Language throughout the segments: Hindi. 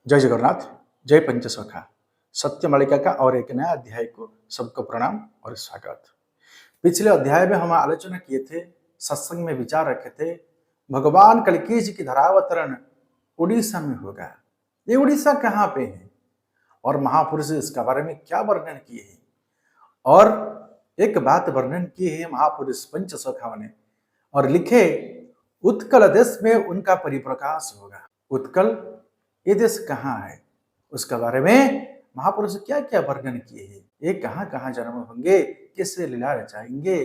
जय जगन्नाथ, जय पंचसखा। सत्य मालिका का और एक नया अध्याय को सबको प्रणाम और स्वागत। पिछले अध्याय में हम आलोचना किए थे, सत्संग में विचार रखे थे, भगवान कल्की जी की धरावतरण उड़ीसा में होगा। ये उड़ीसा कहाँ पे है और महापुरुष इसका बारे में क्या वर्णन किए हैं। और एक बात वर्णन की है महापुरुष पंचसखा ने और लिखे, उत्कल देश में उनका परिप्रकाश होगा। उत्कल ये देश कहाँ है, उसके बारे में महापुरुष क्या क्या वर्णन किए हैं। ये कहाँ कहाँ जन्म होंगे, कैसे लीला रचाएंगे,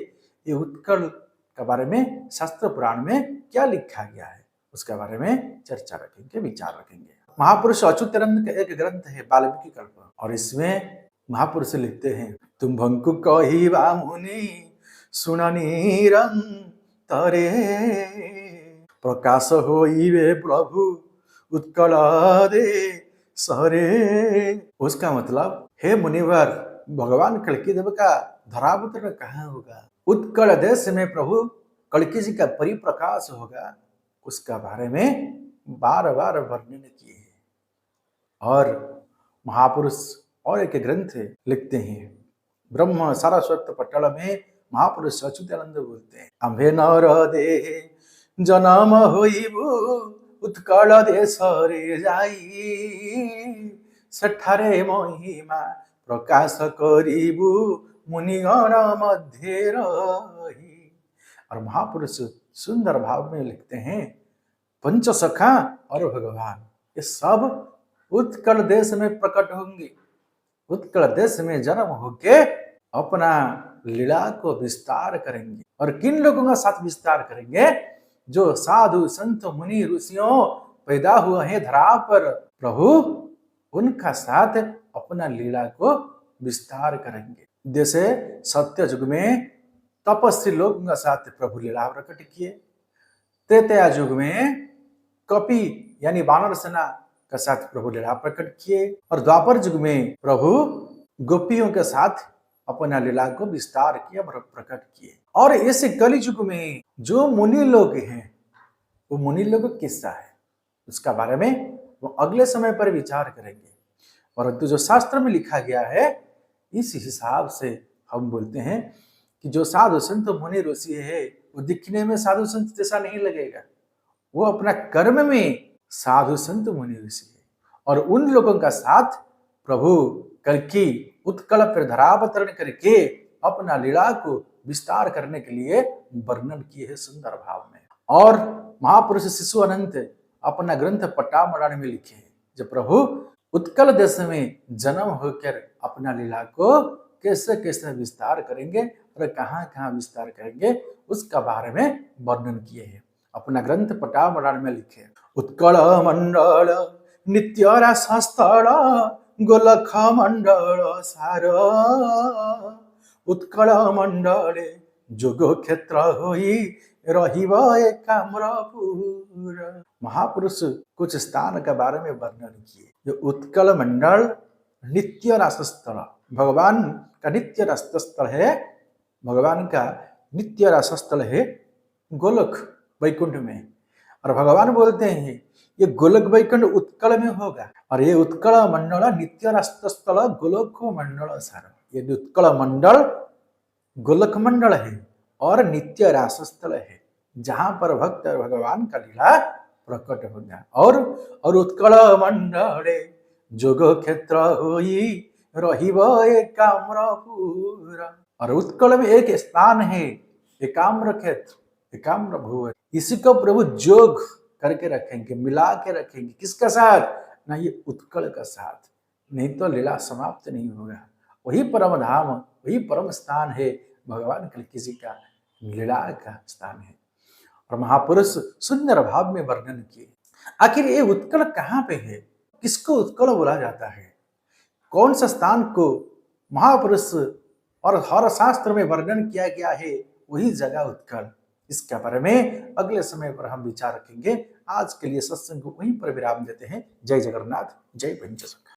ये उत्कल के बारे में शास्त्र पुराण में क्या लिखा गया है, उसके बारे में चर्चा रखेंगे, विचार रखेंगे। महापुरुष अच्युतानंद का एक ग्रंथ है वाल्मीकि कल्प, और इसमें महापुरुष लिखते हैं, तुम भंकु कहिबा मुनि सुननी तरे प्रकाश होइबे प्रभु उत्कल दे सहरे। उसका मतलब, हे मुनिवर, भगवान कल्की देव का धरावतरण कहाँ होगा, उत्कल देश में प्रभु कल्की जी का परिप्रकाश होगा, उसका बारे में बार बार वर्णन किए हैं। और महापुरुष और एक ग्रंथ लिखते हैं, ब्रह्म सारस्वत पटल में महापुरुष अच्युतानंद बोलते हैं, आम्भे नर दे जन्म होइबु उत्कल देश रे जाई सेठारे महिमा प्रकाश करिबु मुनिगण मध्य रही। और महापुरुष सुंदर भाव में लिखते हैं, पंचसखा और भगवान ये सब उत्कल देश में प्रकट होंगे, उत्कल देश में जन्म होके अपना लीला को विस्तार करेंगे। और किन लोगों का साथ विस्तार करेंगे, जो साधु संत मुनि ऋषियों पैदा हुए हैं धरा पर, प्रभु उनका साथ अपना लीला को विस्तार करेंगे। जैसे सत्य युग में तपस्वी लोगों का साथ प्रभु लीला प्रकट किए, त्रेता युग में कपि यानी वानर सेना का साथ प्रभु लीला प्रकट किए, और द्वापर युग में प्रभु गोपियों के साथ अपना लीला को विस्तार किया, प्रकट किए। और इस कलि युग में जो मुनि लोग हैं, वो मुनि लोग किस्सा है, उसका बारे में वो अगले समय पर विचार करेंगे। परंतु जो शास्त्र में लिखा गया है, इस हिसाब से हम बोलते हैं कि जो साधु संत मुनि ऋषि है, वो दिखने में साधु संत जैसा नहीं लगेगा, वो अपना कर्म में साधु संत मुनि ऋषि है। और उन लोगों का साथ प्रभु कल्की उत्कल पर धरावतरण करके अपना लीला को विस्तार करने के लिए वर्णन किए हैं सुंदर भाव में। और महापुरुष शिशु अनंत अपना ग्रंथ पट्टामराण में लिखे हैं, जब प्रभु उत्कल देश में जन्म होकर अपना लीला को कैसे कैसे विस्तार करेंगे और कहाँ कहाँ विस्तार करेंगे, उसका बारे में वर्णन किए हैं। अपना ग्रंथ पट्टामराण में लिखे, उत्कल मंडल नित्य रासस्थल गोलख मंडल सार उत्कल मंडले जोग क्षेत्र होई रहिब एकाम्रपुर। महापुरुष कुछ स्थान के बारे में वर्णन किए, जो उत्कल मंडल नित्य रासस्थल, भगवान का नित्य रासस्थल है, भगवान का नित्य रासस्थल है गोलक वैकुंठ में। और भगवान बोलते हैं ये गोलक वैकुंठ उत्कल में होगा, और ये उत्कल मंडल नित्य रासस्थल गोलक मंडल सार। ये उत्कल मंडल गोलक मंडल है और नित्य रासस्थल है, जहां पर भक्त भगवान का लीला प्रकट होगा। और उत्कल मंडले जोग क्षेत्र होई रहिब एकाम्रपुर। और उत्कल में एक स्थान है एकाम्र क्षेत्र, एकाम्र भुवन, इसी को प्रभु जोग करके रखेंगे, मिला के रखेंगे। किसका साथ ना, ये उत्कल का साथ, नहीं तो लीला समाप्त नहीं होगा। वही परम धाम, वही परम स्थान है, भगवान कल्की जी का लीला का स्थान है। और महापुरुष सुंदर भाव में वर्णन किए, आखिर ये उत्कल कहाँ पे है, किसको उत्कल बोला जाता है, कौन सा स्थान को महापुरुष और हर शास्त्र में वर्णन किया गया है, वही जगह उत्कल। इसके बारे में अगले समय पर हम विचार रखेंगे। आज के लिए सत्संग को वहीं पर विराम देते हैं। जय जगन्नाथ, जय पंचसखा।